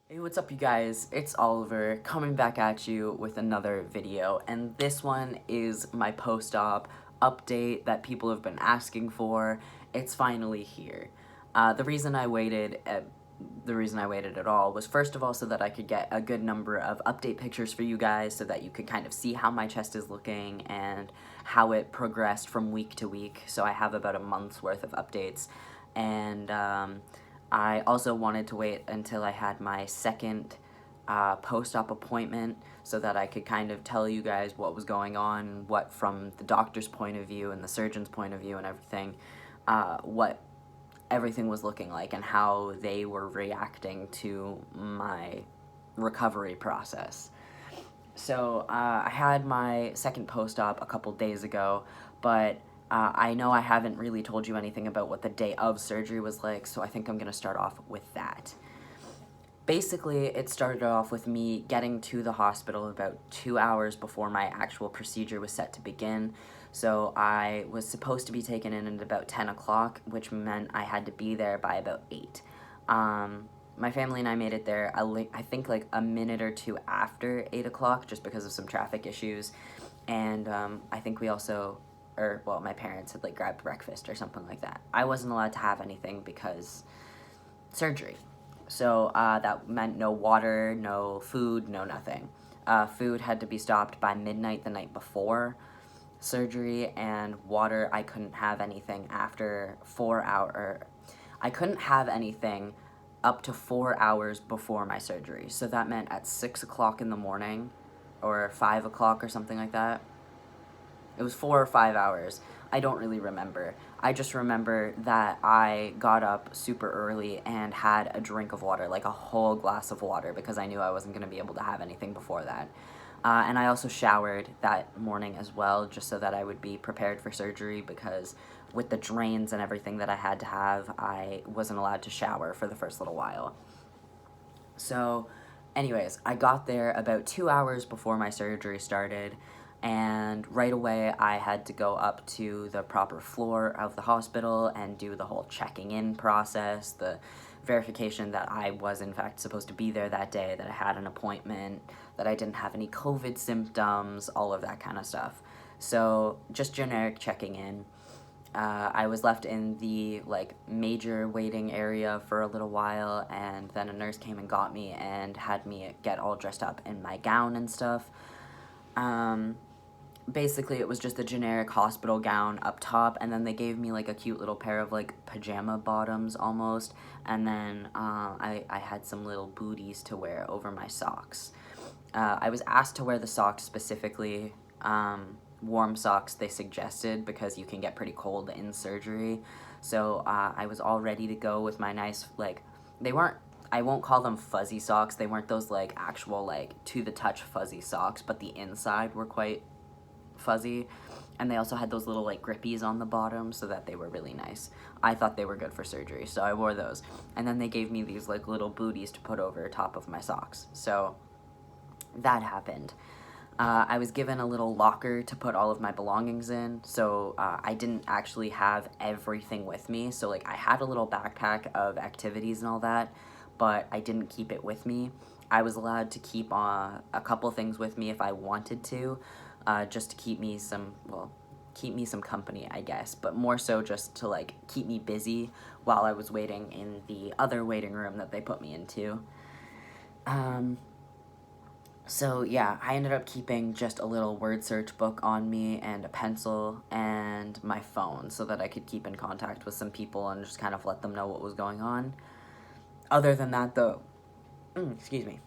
Hey, what's up you guys? It's Oliver coming back at you with another video, and this one is my post-op update that people have been asking for. It's finally here. The reason I waited at all was first of all so that I could get a good number of update pictures for you guys so that you could kind of see how my chest is looking and how it progressed from week to week. So I have about a month's worth of updates, and I also wanted to wait until I had my second post-op appointment so that I could kind of tell you guys what was going on, what from the doctor's point of view and the surgeon's point of view and everything, what everything was looking like and how they were reacting to my recovery process. So I had my second post-op a couple days ago, but I know I haven't really told you anything about what the day of surgery was like, so I think I'm going to start off with that. Basically, it started off with me getting to the hospital about 2 hours before my actual procedure was set to begin. So I was supposed to be taken in at about 10 o'clock, which meant I had to be there by about 8. My family and I made it there, I think like a minute or two after 8 o'clock, just because of some traffic issues. And I think we also, or well, my parents had like grabbed breakfast or something like that. I wasn't allowed to have anything because surgery. So that meant no water, no food, no nothing. Food had to be stopped by midnight the night before surgery, and water, I couldn't have anything after 4 hour. I couldn't have anything up to 4 hours before my surgery. So that meant at 6 o'clock in the morning, or 5 o'clock or something like that. It was 4 or 5 hours. I don't really remember. I just remember that I got up super early and had a drink of water, like a whole glass of water, because I knew I wasn't going to be able to have anything before that. And I also showered that morning as well, just so that I would be prepared for surgery, because with the drains and everything that I had to have, I wasn't allowed to shower for the first little while. So, anyways, I got there about 2 hours before my surgery started, and right away I had to go up to the proper floor of the hospital and do the whole checking in process, the verification that I was in fact supposed to be there that day, that I had an appointment, that I didn't have any COVID symptoms, all of that kind of stuff. So, just generic checking in. I was left in the like major waiting area for a little while, and then a nurse came and got me and had me get all dressed up in my gown and stuff. Um, Basically, it was just a generic hospital gown up top, and then they gave me like a cute little pair of like pajama bottoms almost, and then I had some little booties to wear over my socks. I was asked to wear the socks specifically. Warm socks they suggested because you can get pretty cold in surgery. So I was all ready to go with my nice, like, they weren't, I won't call them fuzzy socks. They weren't those like actual like to the touch fuzzy socks, but the inside were quite fuzzy. And they also had those little like grippies on the bottom so that they were really nice. I thought they were good for surgery, so I wore those. And then they gave me these like little booties to put over top of my socks. So that happened. I was given a little locker to put all of my belongings in, so I didn't actually have everything with me. So like I had a little backpack of activities and all that, but I didn't keep it with me. I was allowed to keep a couple things with me if I wanted to, just to keep me some, well, keep me some company, I guess, but more so just to like keep me busy while I was waiting in the other waiting room that they put me into. Um, so yeah, I ended up keeping just a little word search book on me and a pencil and my phone so that I could keep in contact with some people and just kind of let them know what was going on. Other than that though, excuse me.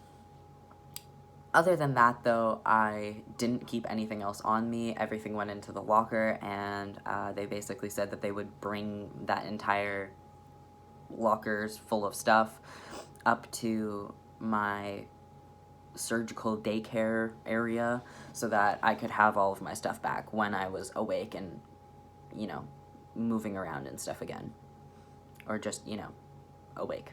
Other than that though, I didn't keep anything else on me. Everything went into the locker, and they basically said that they would bring that entire lockers full of stuff up to my surgical daycare area so that I could have all of my stuff back when I was awake and, you know, moving around and stuff again. Or just, you know, awake.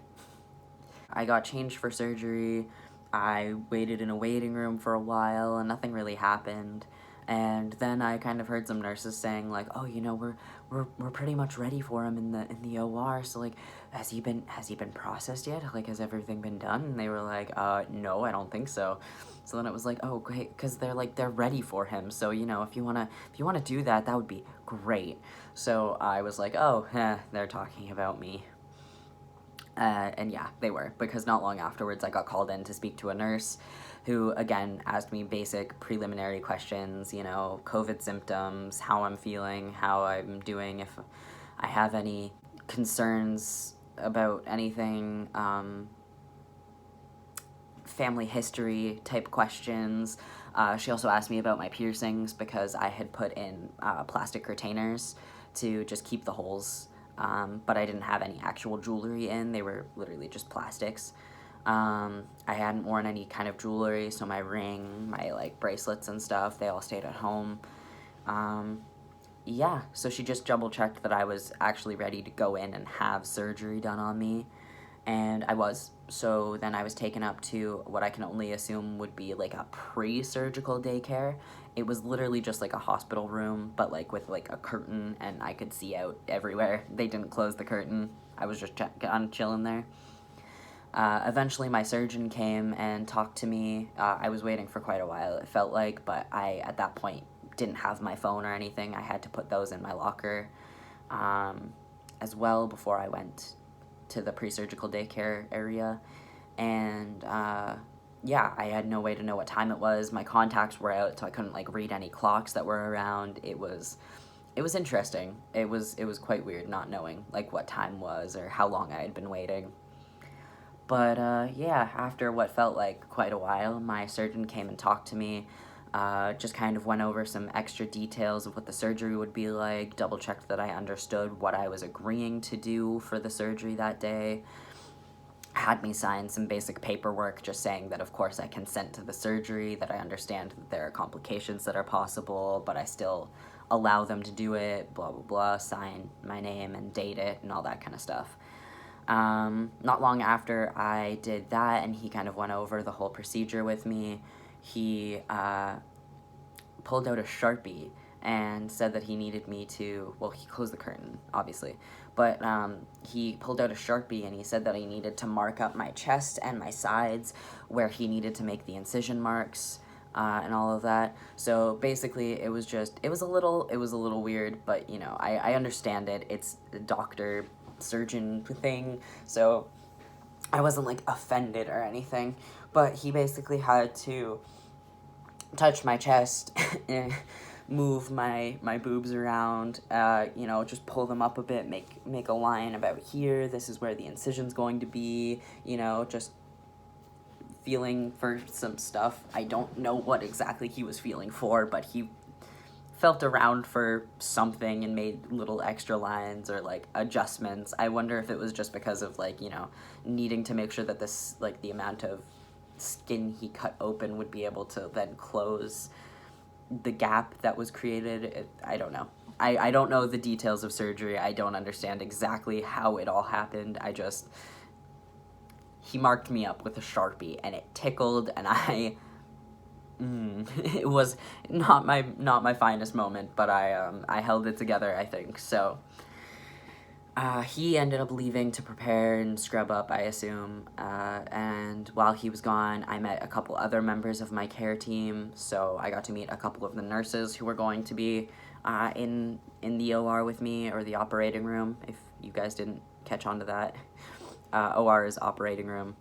I got changed for surgery. I waited in a waiting room for a while and nothing really happened. And then I kind of heard some nurses saying like, oh, you know, we're pretty much ready for him in the OR. So like, has he been processed yet? Like, has everything been done? And they were like, no, I don't think so. So then it was like, oh, great, because they're ready for him. So, you know, if you wanna do that, that would be great. So I was like, oh, they're talking about me. And yeah, they were, because not long afterwards I got called in to speak to a nurse who, again, asked me basic preliminary questions, you know, COVID symptoms, how I'm feeling, how I'm doing, if I have any concerns about anything, family history type questions. She also asked me about my piercings because I had put in plastic retainers to just keep the holes, but I didn't have any actual jewelry in. They were literally just plastics. I hadn't worn any kind of jewelry, so my ring, my like bracelets and stuff, they all stayed at home. Yeah, so she just double checked that I was actually ready to go in and have surgery done on me, and I was. So then I was taken up to what I can only assume would be like a pre-surgical daycare. It was literally just like a hospital room, but like with like a curtain, and I could see out everywhere. They didn't close the curtain. I was just chilling there. Eventually my surgeon came and talked to me. I was waiting for quite a while, it felt like, but I, at that point, didn't have my phone or anything. I had to put those in my locker as well before I went to the pre-surgical daycare area. And yeah, I had no way to know what time it was. My contacts were out, so I couldn't like read any clocks that were around. It was interesting. It was quite weird not knowing like what time was or how long I had been waiting. But yeah, after what felt like quite a while, my surgeon came and talked to me, just kind of went over some extra details of what the surgery would be like, double checked that I understood what I was agreeing to do for the surgery that day, had me sign some basic paperwork just saying that of course I consent to the surgery, that I understand that there are complications that are possible, but I still allow them to do it, blah blah blah, sign my name and date it and all that kind of stuff. Not long after I did that and he kind of went over the whole procedure with me, he pulled out a Sharpie and said that he needed me to, well, he closed the curtain, obviously, but he pulled out a Sharpie and he said that he needed to mark up my chest and my sides where he needed to make the incision marks and all of that. So basically it was a little weird, but you know, I understand it. It's a doctor surgeon thing, so I wasn't like offended or anything, but he basically had to touch my chest and move my boobs around, you know, just pull them up a bit, make a line about here, this is where the incision's going to be, you know, just feeling for some stuff. I don't know what exactly he was feeling for, but he felt around for something and made little extra lines or like adjustments. I wonder if it was just because of like, you know, needing to make sure that this, like the amount of skin he cut open would be able to then close the gap that was created. I don't know. I don't know the details of surgery. I don't understand exactly how it all happened. He marked me up with a Sharpie and it tickled, and it was not my finest moment, but I held it together, I think. So he ended up leaving to prepare and scrub up, I assume, and while he was gone, I met a couple other members of my care team, so I got to meet a couple of the nurses who were going to be in the OR with me, or the operating room, if you guys didn't catch on to that. OR is operating room.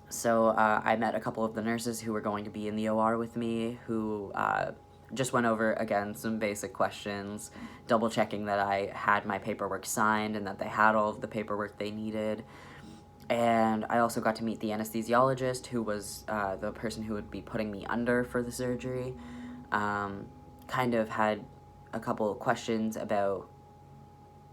So I met a couple of the nurses who were going to be in the OR with me, who just went over, again, some basic questions, double checking that I had my paperwork signed and that they had all of the paperwork they needed. And I also got to meet the anesthesiologist, who was the person who would be putting me under for the surgery. Kind of had a couple of questions about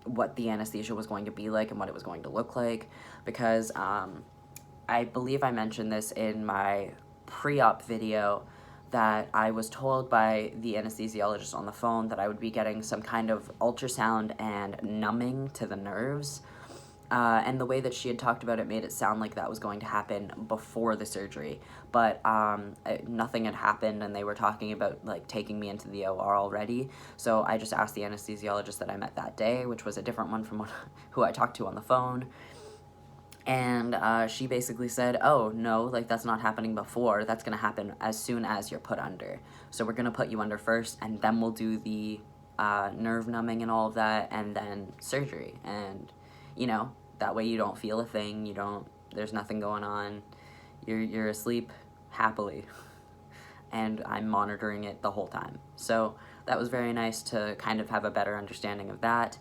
what the anesthesia was going to be like and what it was going to look like, because I believe I mentioned this in my pre-op video, that I was told by the anesthesiologist on the phone that I would be getting some kind of ultrasound and numbing to the nerves. And the way that she had talked about it made it sound like that was going to happen before the surgery. But nothing had happened, and they were talking about, like, taking me into the OR already. So I just asked the anesthesiologist that I met that day, which was a different one from who I talked to on the phone. And she basically said, oh, no, like, that's not happening before. That's going to happen as soon as you're put under. So we're going to put you under first, and then we'll do the nerve numbing and all of that, and then surgery. And, you know, that way you don't feel a thing. You don't, there's nothing going on. You're asleep happily. And I'm monitoring it the whole time. So that was very nice to kind of have a better understanding of that.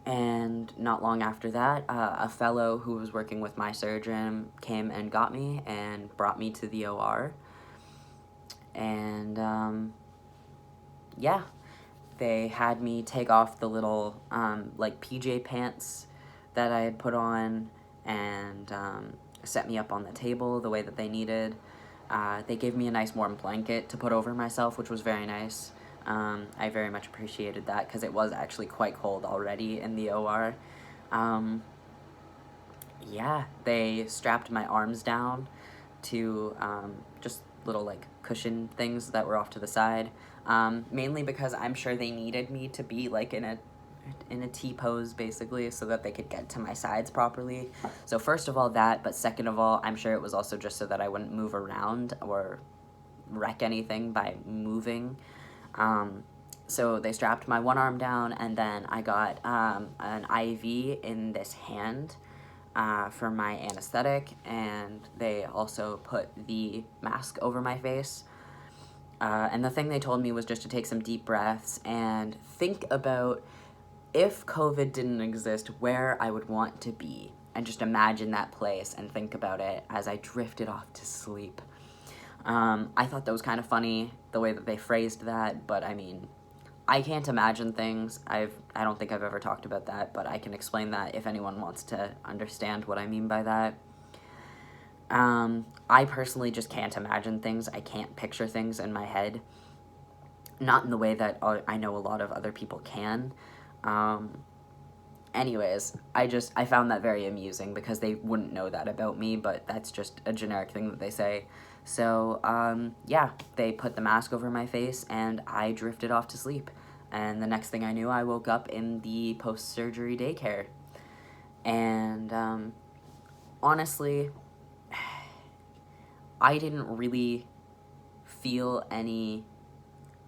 And not long after that, a fellow who was working with my surgeon came and got me and brought me to the OR. And, yeah, they had me take off the little, like, PJ pants that I had put on and set me up on the table the way that they needed. They gave me a nice warm blanket to put over myself, which was very nice. I very much appreciated that because it was actually quite cold already in the OR. Yeah, they strapped my arms down to just little, like, cushion things that were off to the side, mainly because I'm sure they needed me to be, like, in a T-pose, basically, so that they could get to my sides properly. So first of all that, but second of all, I'm sure it was also just so that I wouldn't move around or wreck anything by moving. So they strapped my one arm down, and then I got an IV in this hand for my anesthetic, and they also put the mask over my face. And the thing they told me was just to take some deep breaths and think about if COVID didn't exist, where I would want to be. And just imagine that place and think about it as I drifted off to sleep. I thought that was kind of funny, the way that they phrased that, but I mean, I can't imagine things. I don't think I've ever talked about that, but I can explain that if anyone wants to understand what I mean by that. I personally just can't imagine things. I can't picture things in my head. Not in the way that I know a lot of other people can. Anyways, I found that very amusing because they wouldn't know that about me, but that's just a generic thing that they say. So, yeah, they put the mask over my face, and I drifted off to sleep. And the next thing I knew, I woke up in the post-surgery daycare. And, honestly, I didn't really feel any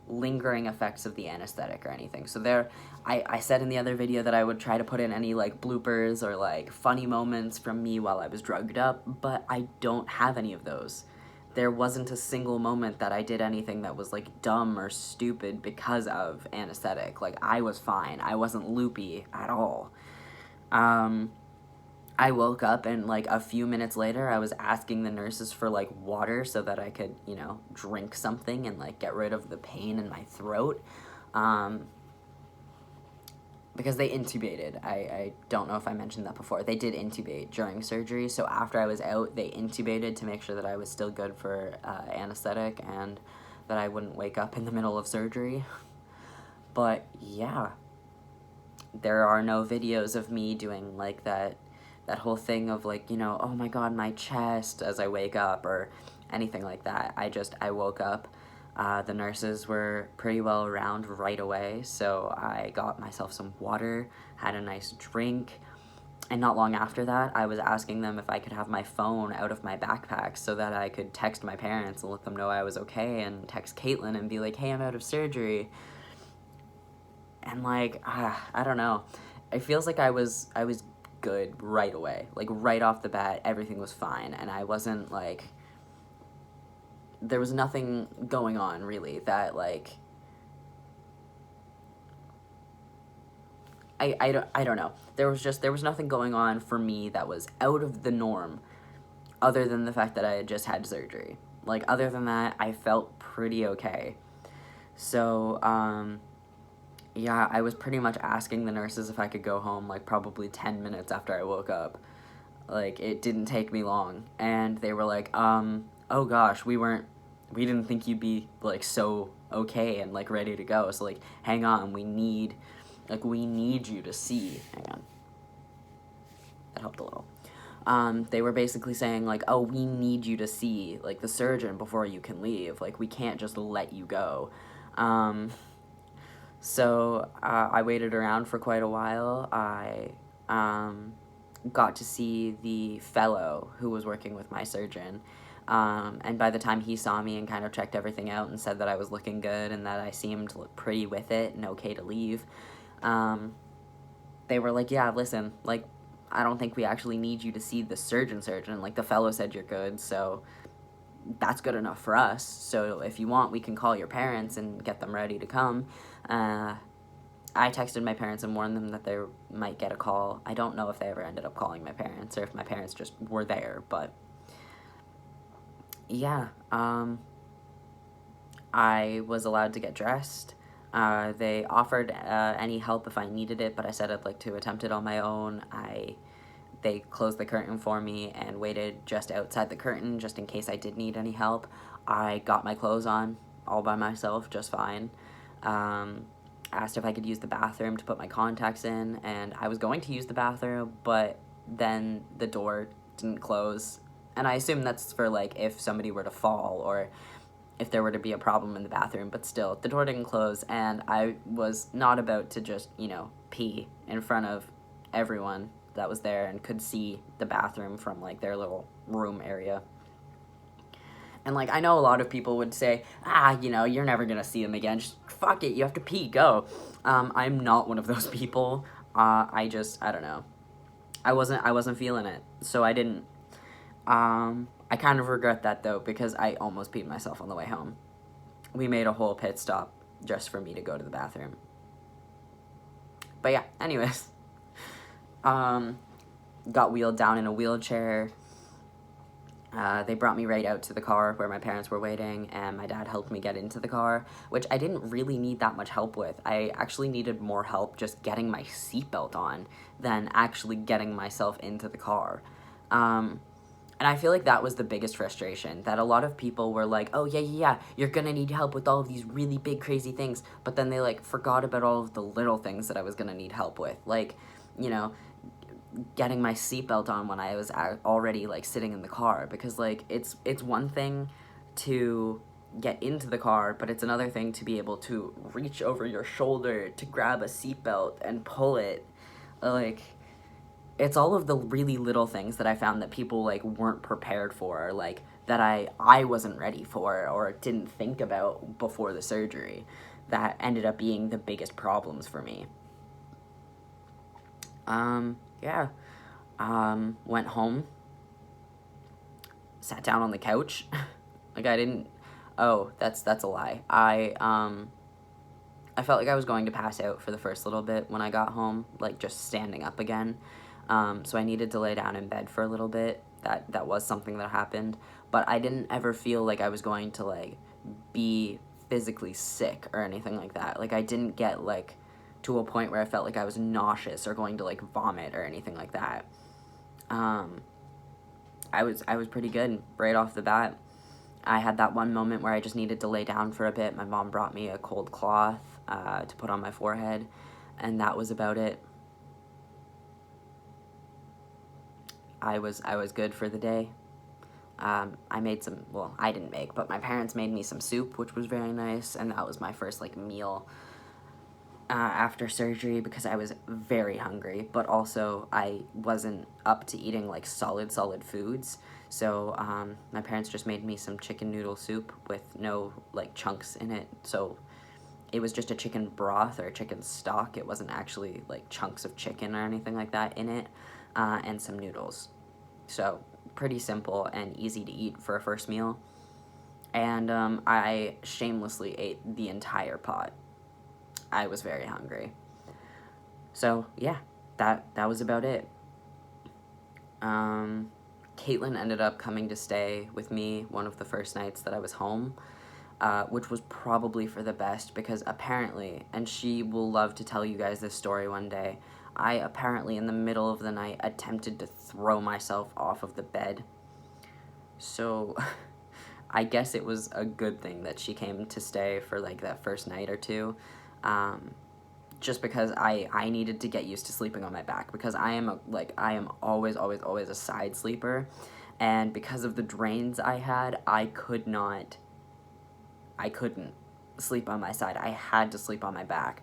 lingering effects of the anesthetic or anything. So I said in the other video that I would try to put in any, like, bloopers or, like, funny moments from me while I was drugged up, but I don't have any of those. There wasn't a single moment that I did anything that was, like, dumb or stupid because of anesthetic. Like, I was fine. I wasn't loopy at all. I woke up, and, like, a few minutes later, I was asking the nurses for, like, water so that I could, you know, drink something and, like, get rid of the pain in my throat. Because they intubated. I don't know if I mentioned that before. They did intubate during surgery, so after I was out, they intubated to make sure that I was still good for anesthetic and that I wouldn't wake up in the middle of surgery. But, yeah. There are no videos of me doing, like, that whole thing of, like, you know, oh my god, my chest as I wake up, or anything like that. I woke up. The nurses were pretty well around right away, so I got myself some water, had a nice drink, and not long after that, I was asking them if I could have my phone out of my backpack so that I could text my parents and let them know I was okay, and text Caitlin and be like, hey, I'm out of surgery. And, like, I don't know. It feels like I was good right away. Like, right off the bat, everything was fine, and I wasn't, like, there was nothing going on, really, that, like, I don't know. There was nothing going on for me that was out of the norm, other than the fact that I had just had surgery. Like, other than that, I felt pretty okay. So, yeah, I was pretty much asking the nurses if I could go home, like, probably 10 minutes after I woke up. Like, it didn't take me long. And they were like, oh gosh, we didn't think you'd be, like, so okay and, like, ready to go. So, like, hang on, we need you to see. Hang on. That helped a little. They were basically saying, like, oh, we need you to see, like, the surgeon before you can leave. Like, we can't just let you go. So I waited around for quite a while. I got to see the fellow who was working with my surgeon. And by the time he saw me and kind of checked everything out and said that I was looking good and that I seemed pretty with it and okay to leave, they were like, yeah, listen, like, I don't think we actually need you to see the surgeon. Like, the fellow said you're good, so that's good enough for us. So if you want, we can call your parents and get them ready to come. I texted my parents and warned them that they might get a call. I don't know if they ever ended up calling my parents or if my parents just were there, but yeah, I was allowed to get dressed. They offered any help if I needed it, but I said I'd like to attempt it on my own. They closed the curtain for me and waited just outside the curtain just in case I did need any help. I got my clothes on all by myself just fine. Asked if I could use the bathroom to put my contacts in, and I was going to use the bathroom, but then the door didn't close. And I assume that's for, like, if somebody were to fall or if there were to be a problem in the bathroom, but still, the door didn't close, and I was not about to just, pee in front of everyone that was there and could see the bathroom from, like, their little room area. And, like, I know a lot of people would say, you're never gonna see them again, just fuck it, you have to pee, go. I'm not one of those people. I don't know. I wasn't feeling it, so I didn't. I kind of regret that, though, because I almost peed myself on the way home. We made a whole pit stop just for me to go to the bathroom. But yeah, anyways. Got wheeled down in a wheelchair. They brought me right out to the car where my parents were waiting, and my dad helped me get into the car, which I didn't really need that much help with. I actually needed more help just getting my seatbelt on than actually getting myself into the car. And I feel like that was the biggest frustration, that a lot of people were like, oh, yeah, you're gonna need help with all of these really big, crazy things, but then they, like, forgot about all of the little things that I was gonna need help with, like, getting my seatbelt on when I was already, like, sitting in the car, because, like, it's one thing to get into the car, but it's another thing to be able to reach over your shoulder to grab a seatbelt and pull it. Like, it's all of the really little things that I found that people, like, weren't prepared for, or, like, that I wasn't ready for or didn't think about before the surgery that ended up being the biggest problems for me. Yeah. Went home, sat down on the couch. Like, I didn't, oh, that's a lie. I felt like I was going to pass out for the first little bit when I got home, like, just standing up again. So I needed to lay down in bed for a little bit. That was something that happened. But I didn't ever feel like I was going to, like, be physically sick or anything like that. Like, I didn't get, like, to a point where I felt like I was nauseous or going to, like, vomit or anything like that. I was pretty good right off the bat. I had that one moment where I just needed to lay down for a bit. My mom brought me a cold cloth to put on my forehead, and that was about it. I was good for the day. I made some, well, I didn't make, but my parents made me some soup, which was very nice, and that was my first, like, meal after surgery, because I was very hungry, but also I wasn't up to eating, like, solid foods, so my parents just made me some chicken noodle soup with no, like, chunks in it, so it was just a chicken broth or a chicken stock. It wasn't actually, like, chunks of chicken or anything like that in it, and some noodles. So, pretty simple and easy to eat for a first meal. And I shamelessly ate the entire pot. I was very hungry. So, yeah, that was about it. Caitlin ended up coming to stay with me one of the first nights that I was home, which was probably for the best, because apparently, and she will love to tell you guys this story one day, I apparently in the middle of the night attempted to throw myself off of the bed. So I guess it was a good thing that she came to stay for, like, that first night or two. just because I needed to get used to sleeping on my back, because I am always a side sleeper, and because of the drains I had, I couldn't sleep on my side. I had to sleep on my back.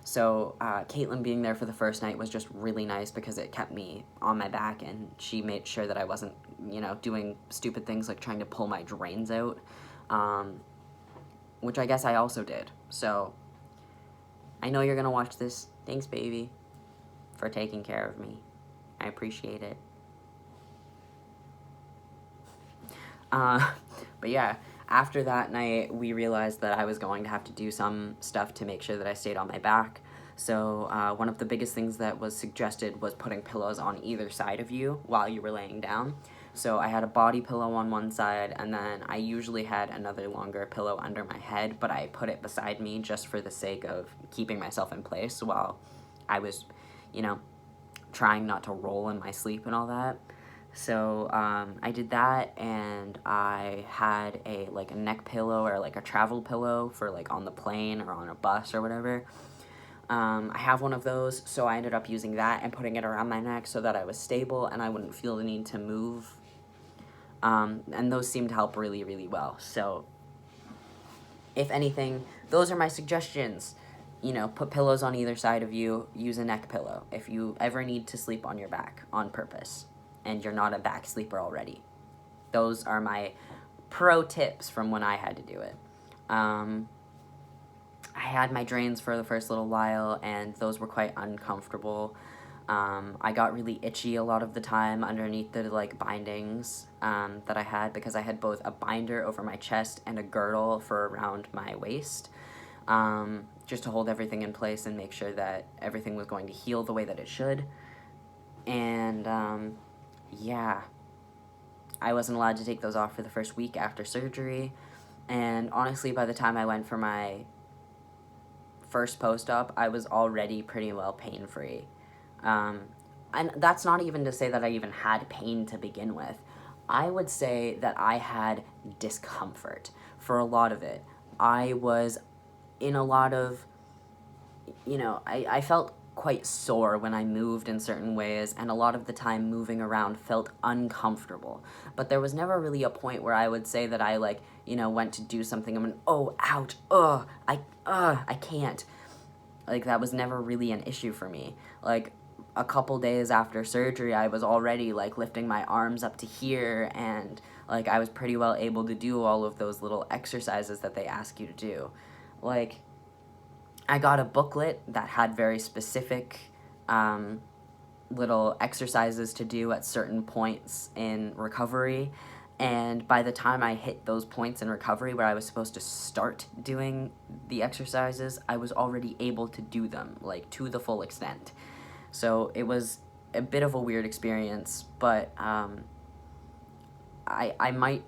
So Caitlin being there for the first night was just really nice, because it kept me on my back, and she made sure that I wasn't, doing stupid things like trying to pull my drains out, which I guess I also did. So I know you're gonna watch this. Thanks, baby, for taking care of me. I appreciate it. But yeah, after that night, we realized that I was going to have to do some stuff to make sure that I stayed on my back. So one of the biggest things that was suggested was putting pillows on either side of you while you were laying down. So I had a body pillow on one side, and then I usually had another longer pillow under my head, but I put it beside me just for the sake of keeping myself in place while I was, trying not to roll in my sleep and all that. So I did that, and I had a neck pillow, or like a travel pillow for like on the plane or on a bus or whatever. I have one of those, so I ended up using that and putting it around my neck so that I was stable and I wouldn't feel the need to move. And those seemed to help really, really well. So if anything, those are my suggestions. Put pillows on either side of you, use a neck pillow if you ever need to sleep on your back on purpose and you're not a back sleeper already. Those are my pro tips from when I had to do it. I had my drains for the first little while, and those were quite uncomfortable. I got really itchy a lot of the time underneath the bindings that I had, because I had both a binder over my chest and a girdle for around my waist, just to hold everything in place and make sure that everything was going to heal the way that it should. And yeah, I wasn't allowed to take those off for the first week after surgery, and honestly, by the time I went for my first post-op, I was already pretty well pain-free. And that's not even to say that I even had pain to begin with. I would say that I had discomfort for a lot of it. I was in a lot of, I felt quite sore when I moved in certain ways, and a lot of the time moving around felt uncomfortable. But there was never really a point where I would say that I went to do something and went, oh, ouch, I can't. That was never really an issue for me. A couple days after surgery, I was already lifting my arms up to here, and I was pretty well able to do all of those little exercises that they ask you to do. I got a booklet that had very specific little exercises to do at certain points in recovery, and by the time I hit those points in recovery where I was supposed to start doing the exercises, I was already able to do them, to the full extent. So it was a bit of a weird experience, but I might,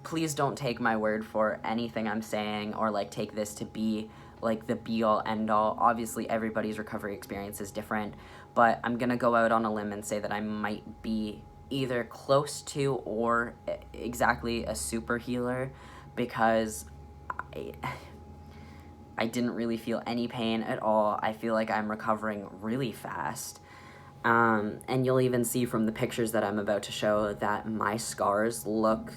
please don't take my word for anything I'm saying, or take this to be the be-all end-all. Obviously everybody's recovery experience is different, but I'm gonna go out on a limb and say that I might be either close to or exactly a super healer, because I didn't really feel any pain at all. I feel like I'm recovering really fast. And you'll even see from the pictures that I'm about to show that my scars look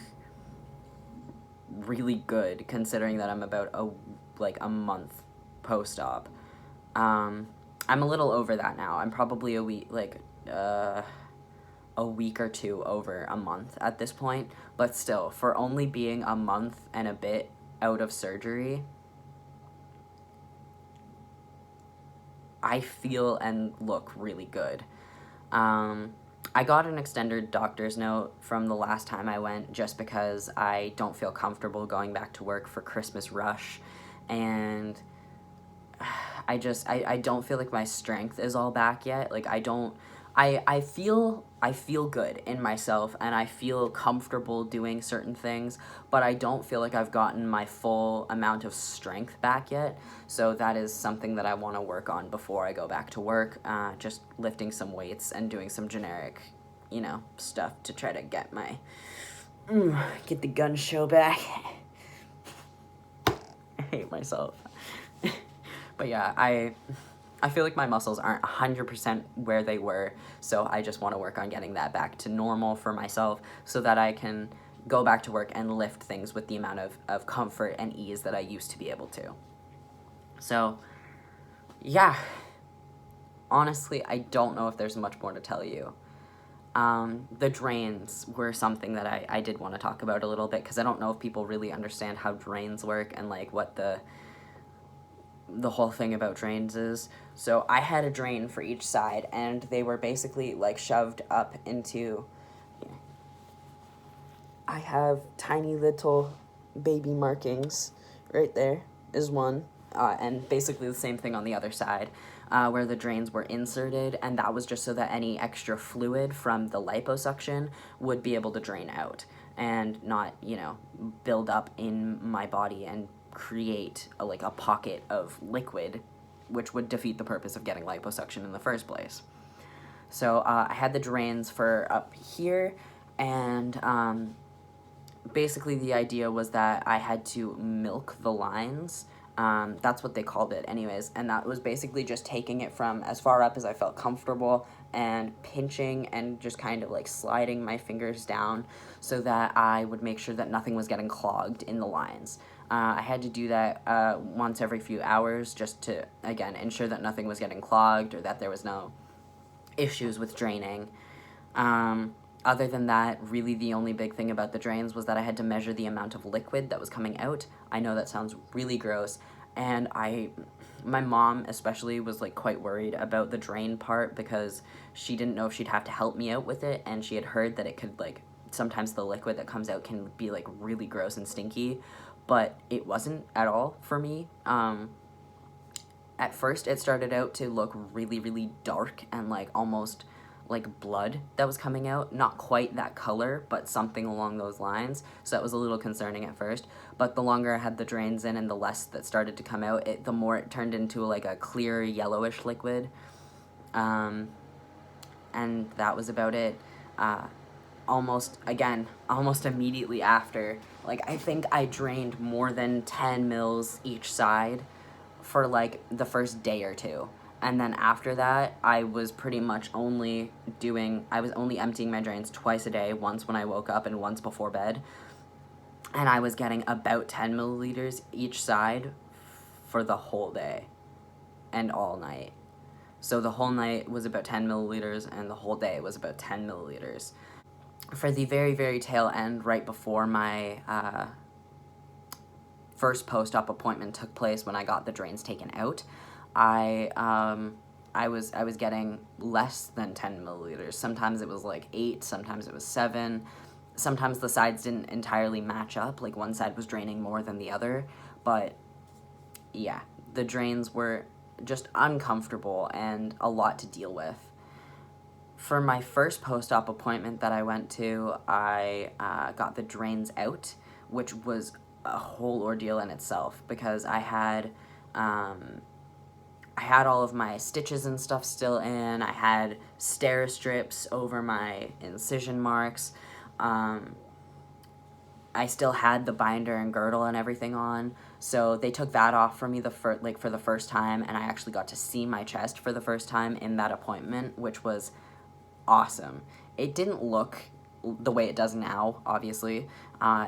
really good, considering that I'm about a month post-op. I'm a little over that now. I'm probably a week or two over a month at this point, but still, for only being a month and a bit out of surgery, I feel and look really good. I got an extended doctor's note from the last time I went, just because I don't feel comfortable going back to work for Christmas rush, and I don't feel like my strength is all back yet. I feel good in myself, and I feel comfortable doing certain things, but I don't feel like I've gotten my full amount of strength back yet. So that is something that I want to work on before I go back to work, just lifting some weights and doing some generic, stuff to try to get get the gun show back. I hate myself. But yeah, I feel like my muscles aren't 100% where they were, so I just want to work on getting that back to normal for myself so that I can go back to work and lift things with the amount of comfort and ease that I used to be able to. So, yeah, honestly, I don't know if there's much more to tell you. The drains were something that I did want to talk about a little bit, because I don't know if people really understand how drains work and like what the whole thing about drains is. So I had a drain for each side, and they were basically like shoved up into. I have tiny little baby markings. Right there is one, and basically the same thing on the other side, where the drains were inserted, and that was just so that any extra fluid from the liposuction would be able to drain out and not, build up in my body and create like a pocket of liquid, which would defeat the purpose of getting liposuction in the first place. So I had the drains for up here, and basically the idea was that I had to milk the lines. That's what they called it anyways, and that was basically just taking it from as far up as I felt comfortable and pinching and just kind of like sliding my fingers down so that I would make sure that nothing was getting clogged in the lines. I had to do that once every few hours just to, again, ensure that nothing was getting clogged or that there was no issues with draining. Other than that, really the only big thing about the drains was that I had to measure the amount of liquid that was coming out. I know that sounds really gross, and my mom especially was like quite worried about the drain part because she didn't know if she'd have to help me out with it, and she had heard that it could like, sometimes the liquid that comes out can be like really gross and stinky, but it wasn't at all for me. At first it started out to look really, really dark and like almost like blood that was coming out. Not quite that color, but something along those lines. So that was a little concerning at first. But the longer I had the drains in and the less that started to come out, the more it turned into like a clear yellowish liquid. And that was about it. Almost immediately after, like I think I drained more than 10 mils each side for like the first day or two. And then after that, I was pretty much only emptying my drains twice a day, once when I woke up and once before bed. And I was getting about 10 milliliters each side for the whole day and all night. So the whole night was about 10 milliliters and the whole day was about 10 milliliters. For the very, very tail end, right before my first post-op appointment took place when I got the drains taken out, I was getting less than 10 milliliters. Sometimes it was like 8, sometimes it was 7. Sometimes the sides didn't entirely match up, like one side was draining more than the other, but yeah, the drains were just uncomfortable and a lot to deal with. For my first post-op appointment that I went to, I got the drains out, which was a whole ordeal in itself because I had all of my stitches and stuff still in. I had stair strips over my incision marks. I still had the binder and girdle and everything on, so they took that off for me for the first time, and I actually got to see my chest for the first time in that appointment, which was awesome. It didn't look the way it does now, obviously.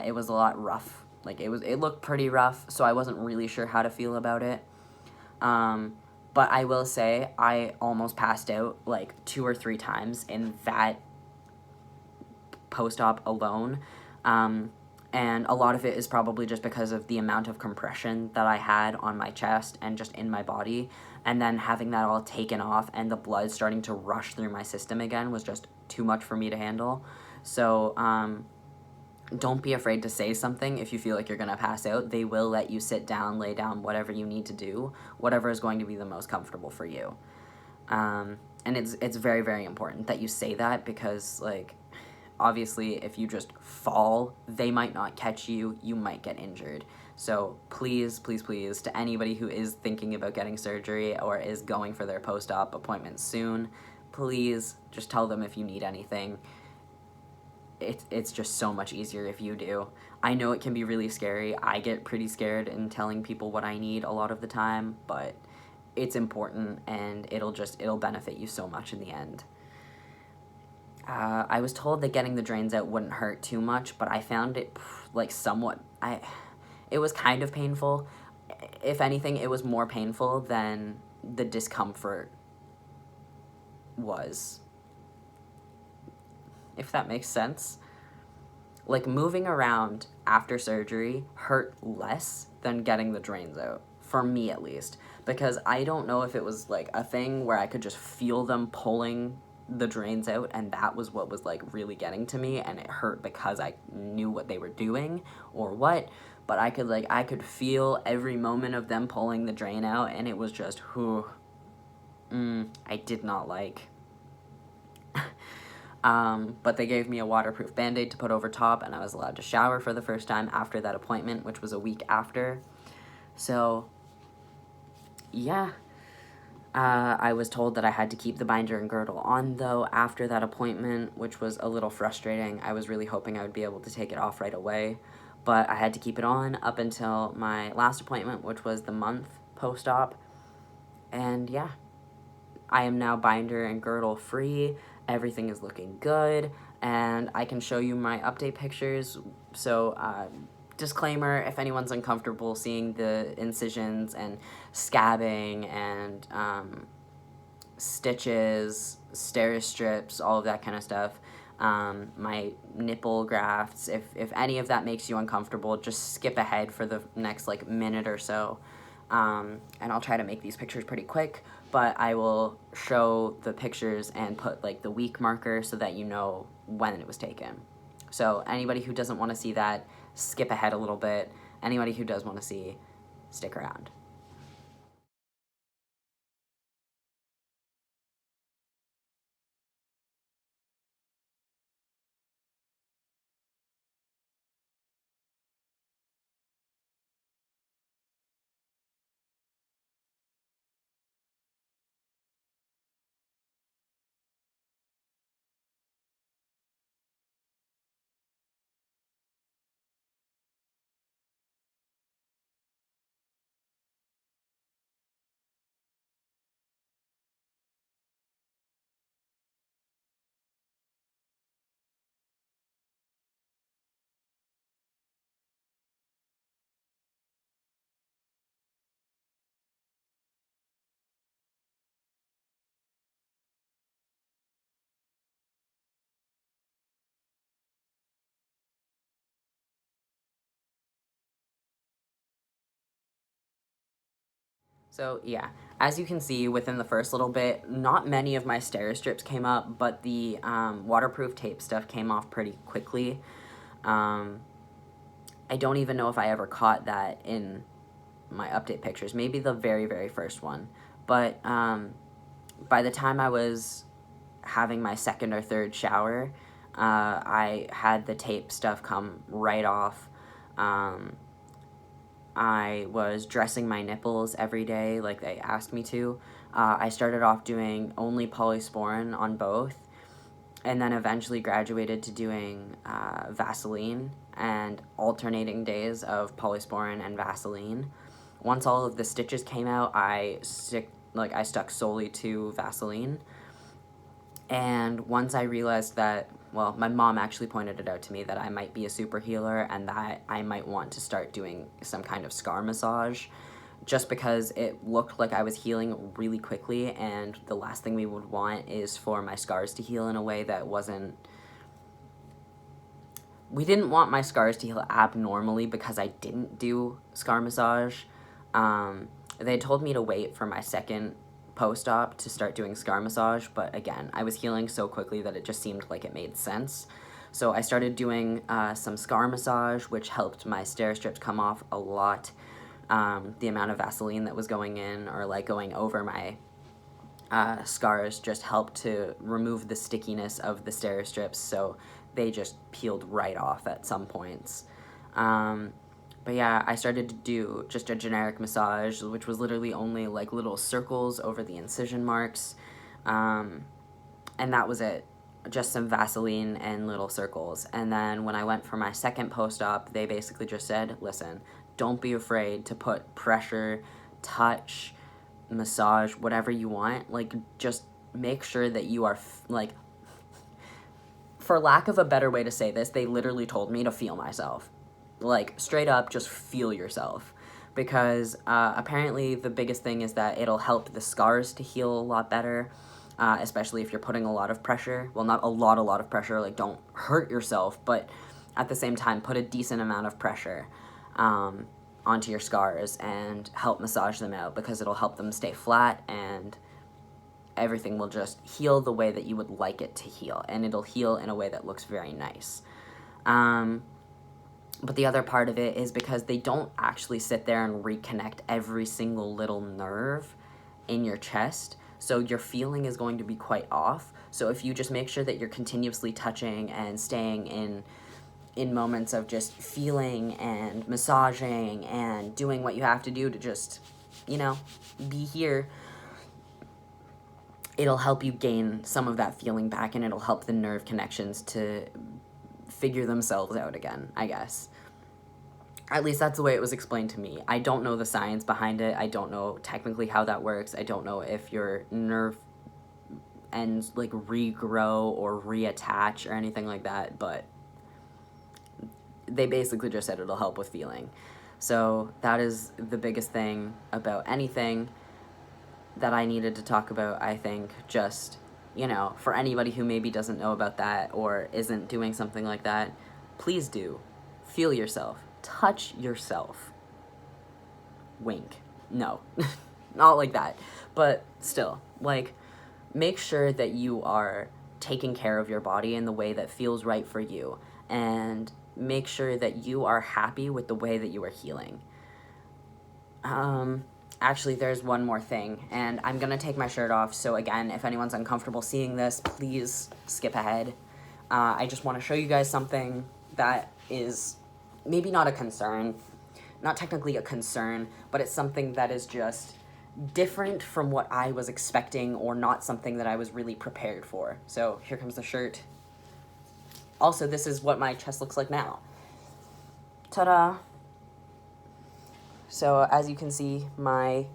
It was a lot rough. Like, it looked pretty rough, so I wasn't really sure how to feel about it. But I will say, I almost passed out, like, 2 or 3 times in that post-op alone. And a lot of it is probably just because of the amount of compression that I had on my chest and just in my body. And then having that all taken off and the blood starting to rush through my system again was just too much for me to handle. So, don't be afraid to say something if you feel like you're going to pass out. They will let you sit down, lay down, whatever you need to do, whatever is going to be the most comfortable for you. And it's very, very important that you say that because, like, obviously, if you just fall, they might not catch you, you might get injured. So please, please, please, to anybody who is thinking about getting surgery or is going for their post-op appointment soon, please just tell them if you need anything. It's just so much easier if you do. I know it can be really scary. I get pretty scared in telling people what I need a lot of the time, but it's important, and it'll benefit you so much in the end. I was told that getting the drains out wouldn't hurt too much, but I found it like it was kind of painful. If anything, it was more painful than the discomfort was, if that makes sense. Like, moving around after surgery hurt less than getting the drains out, for me at least, because I don't know if it was like a thing where I could just feel them pulling the drains out, and that was what was like really getting to me, and it hurt because I knew what they were doing or what. But I could feel every moment of them pulling the drain out, and it was just I did not like. But they gave me a waterproof Band-Aid to put over top, and I was allowed to shower for the first time after that appointment, which was a week after. So, yeah. I was told that I had to keep the binder and girdle on, though, after that appointment, which was a little frustrating. I was really hoping I would be able to take it off right away, but I had to keep it on up until my last appointment, which was the month post-op. And yeah, I am now binder and girdle free. Everything is looking good, and I can show you my update pictures. So, disclaimer, if anyone's uncomfortable seeing the incisions and scabbing and stitches, Steri-Strips, all of that kind of stuff, my nipple grafts, if any of that makes you uncomfortable, just skip ahead for the next like minute or so. And I'll try to make these pictures pretty quick, but I will show the pictures and put like the week marker so that you know when it was taken. So anybody who doesn't want to see that, skip ahead a little bit. Anybody who does want to see, stick around. So yeah, as you can see within the first little bit, not many of my Steri-Strips came up, but the waterproof tape stuff came off pretty quickly. I don't even know if I ever caught that in my update pictures, maybe the very, very first one. But by the time I was having my second or third shower, I had the tape stuff come right off. I was dressing my nipples every day like they asked me to. I started off doing only Polysporin on both, and then eventually graduated to doing Vaseline and alternating days of Polysporin and Vaseline. Once all of the stitches came out, I stuck solely to Vaseline. And once I realized that, well, my mom actually pointed it out to me that I might be a super healer and that I might want to start doing some kind of scar massage, just because it looked like I was healing really quickly, and the last thing we would want is for my scars to heal in a way that wasn't... We didn't want my scars to heal abnormally because I didn't do scar massage. They told me to wait for my second post-op to start doing scar massage, but again, I was healing so quickly that it just seemed like it made sense. So I started doing some scar massage, which helped my Steri-Strips come off a lot. The amount of Vaseline that was going in, or like going over my scars, just helped to remove the stickiness of the Steri-Strips, so they just peeled right off at some points. But yeah, I started to do just a generic massage, which was literally only like little circles over the incision marks, and that was it. Just some Vaseline and little circles. And then when I went for my second post-op, they basically just said, listen, don't be afraid to put pressure, touch, massage, whatever you want, like, just make sure that you are, like, for lack of a better way to say this, they literally told me to feel myself. Like, straight up, just feel yourself. Because apparently the biggest thing is that it'll help the scars to heal a lot better, especially if you're putting a lot of pressure. Well, not a lot of pressure, like, don't hurt yourself, but at the same time, put a decent amount of pressure onto your scars and help massage them out, because it'll help them stay flat, and everything will just heal the way that you would like it to heal, and it'll heal in a way that looks very nice. But the other part of it is because they don't actually sit there and reconnect every single little nerve in your chest, so your feeling is going to be quite off. So if you just make sure that you're continuously touching and staying in moments of just feeling and massaging and doing what you have to do to just, you know, be here, it'll help you gain some of that feeling back, and it'll help the nerve connections to figure themselves out again, I guess. At least that's the way it was explained to me. I don't know the science behind it. I don't know technically how that works. I don't know if your nerve ends, like, regrow or reattach or anything like that, but they basically just said it'll help with feeling. So that is the biggest thing about anything that I needed to talk about, I think. Just, you know, for anybody who maybe doesn't know about that or isn't doing something like that, please do. Feel yourself. Touch yourself. Wink. No. Not like that. But still, like, make sure that you are taking care of your body in the way that feels right for you, and make sure that you are happy with the way that you are healing. Actually, there's one more thing, and I'm gonna take my shirt off, so again, if anyone's uncomfortable seeing this, please skip ahead. I just want to show you guys something that is maybe not a concern, not technically a concern, but it's something that is just different from what I was expecting, or not something that I was really prepared for. So here comes the shirt. Also, this is what my chest looks like now. Ta-da! So as you can see, my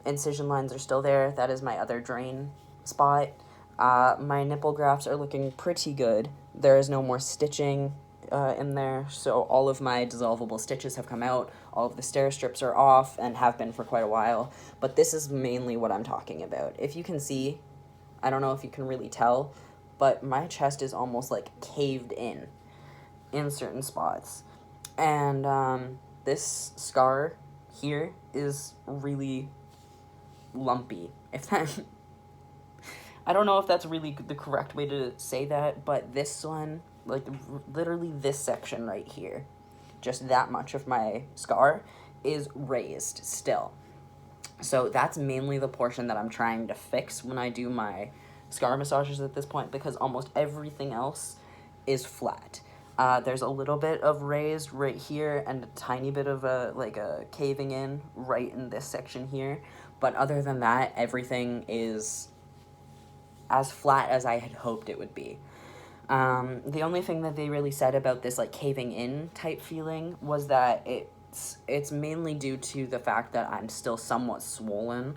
incision lines are still there. That is my other drain spot. My nipple grafts are looking pretty good. There is no more stitching in there, so all of my dissolvable stitches have come out. All of the stair strips are off, and have been for quite a while. But this is mainly what I'm talking about. If you can see, I don't know if you can really tell, but my chest is almost like caved in certain spots. And this scar here is really lumpy. If that, I don't know if that's really the correct way to say that, but this one, like, literally this section right here, just that much of my scar is raised still. So that's mainly the portion that I'm trying to fix when I do my scar massages at this point, because almost everything else is flat. There's a little bit of raised right here, and a tiny bit of a caving in right in this section here. But other than that, everything is as flat as I had hoped it would be. The only thing that they really said about this, like, caving in type feeling was that it's mainly due to the fact that I'm still somewhat swollen.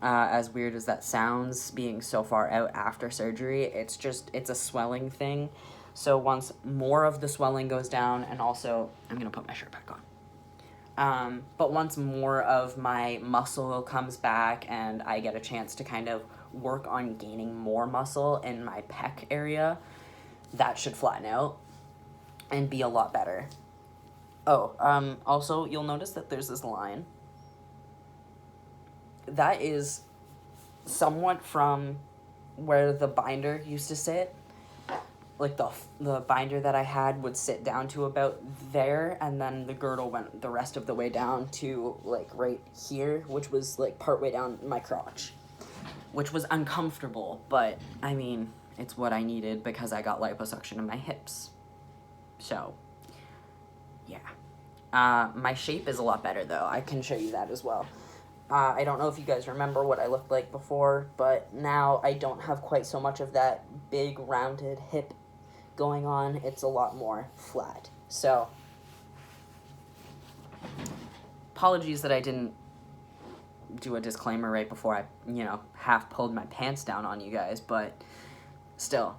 As weird as that sounds, being so far out after surgery, it's a swelling thing. So once more of the swelling goes down, and also, I'm gonna put my shirt back on. But once more of my muscle comes back, and I get a chance to kind of work on gaining more muscle in my pec area, that should flatten out and be a lot better. Oh, also, you'll notice that there's this line. That is somewhat from where the binder used to sit. Like, the binder that I had would sit down to about there, and then the girdle went the rest of the way down to, like, right here, which was, like, partway down my crotch, which was uncomfortable, but, I mean, it's what I needed because I got liposuction in my hips. So, yeah. My shape is a lot better, though. I can show you that as well. I don't know if you guys remember what I looked like before, but now I don't have quite so much of that big rounded hip going on. It's a lot more flat. So, apologies that I didn't do a disclaimer right before I, half pulled my pants down on you guys, but still,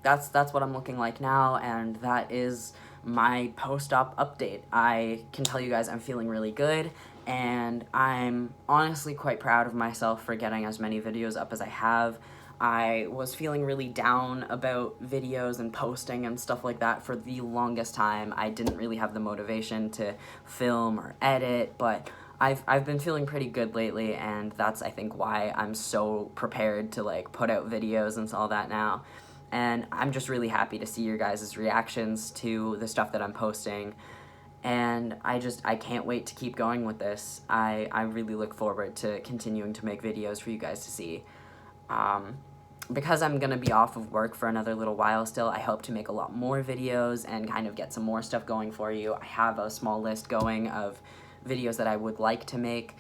that's what I'm looking like now, and that is my post-op update. I can tell you guys I'm feeling really good, and I'm honestly quite proud of myself for getting as many videos up as I have. I was feeling really down about videos and posting and stuff like that for the longest time. I didn't really have the motivation to film or edit, but I've been feeling pretty good lately, and that's, I think, why I'm so prepared to, like, put out videos and all that now. And I'm just really happy to see your guys' reactions to the stuff that I'm posting. And I can't wait to keep going with this. I really look forward to continuing to make videos for you guys to see. Because I'm gonna be off of work for another little while still, I hope to make a lot more videos and kind of get some more stuff going for you. I have a small list going of videos that I would like to make.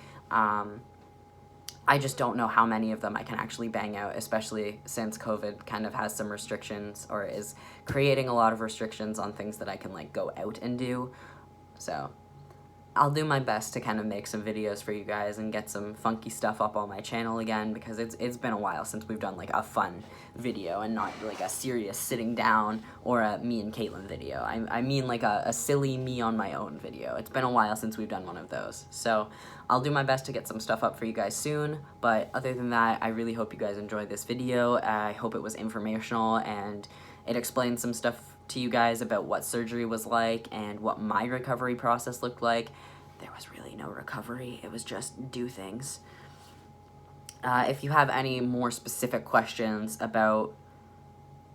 I just don't know how many of them I can actually bang out, especially since COVID kind of has some restrictions, or is creating a lot of restrictions on things that I can, like, go out and do. So I'll do my best to kind of make some videos for you guys and get some funky stuff up on my channel again, because it's been a while since we've done, like, a fun video and not, like, a serious sitting down or a me and Caitlin video. I mean, like, a silly me on my own video. It's been a while since we've done one of those. So I'll do my best to get some stuff up for you guys soon, but other than that, I really hope you guys enjoyed this video. I hope it was informational and it explained some stuff to you guys about what surgery was like and what my recovery process looked like. There was really no recovery, it was just do things. If you have any more specific questions about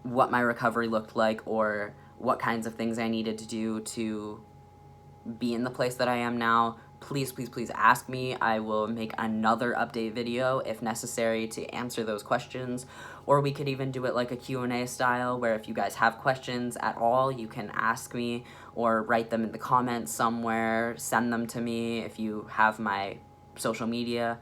what my recovery looked like or what kinds of things I needed to do to be in the place that I am now, please, please, please ask me. I will make another update video if necessary to answer those questions, or we could even do it like a Q&A style, where if you guys have questions at all, you can ask me or write them in the comments somewhere, send them to me. If you have my social media,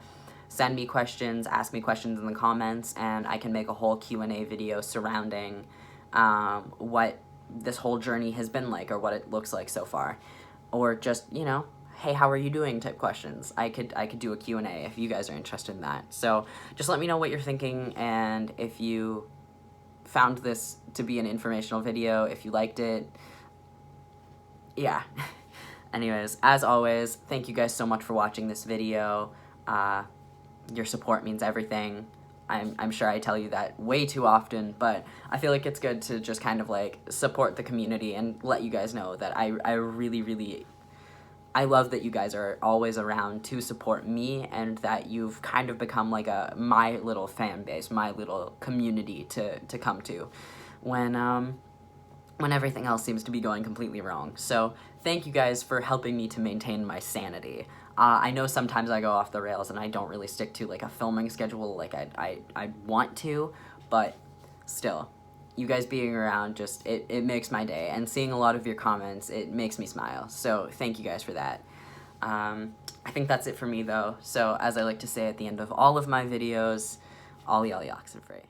send me questions, ask me questions in the comments, and I can make a whole Q&A video surrounding what this whole journey has been like, or what it looks like so far. Or just, hey, how are you doing type questions. I could do a Q&A if you guys are interested in that. So just let me know what you're thinking, and if you found this to be an informational video, if you liked it. Yeah. Anyways, as always, thank you guys so much for watching this video. Your support means everything. I'm sure I tell you that way too often, but I feel like it's good to just kind of, like, support the community and let you guys know that I really, really, I love that you guys are always around to support me, and that you've kind of become like my little fan base, my little community to come to when everything else seems to be going completely wrong. So thank you guys for helping me to maintain my sanity. I know sometimes I go off the rails and I don't really stick to, like, a filming schedule like I want to, but still, you guys being around, just, it makes my day, and seeing a lot of your comments, it makes me smile, so thank you guys for that. I think that's it for me, though, so as I like to say at the end of all of my videos, ollie ollie oxenfree.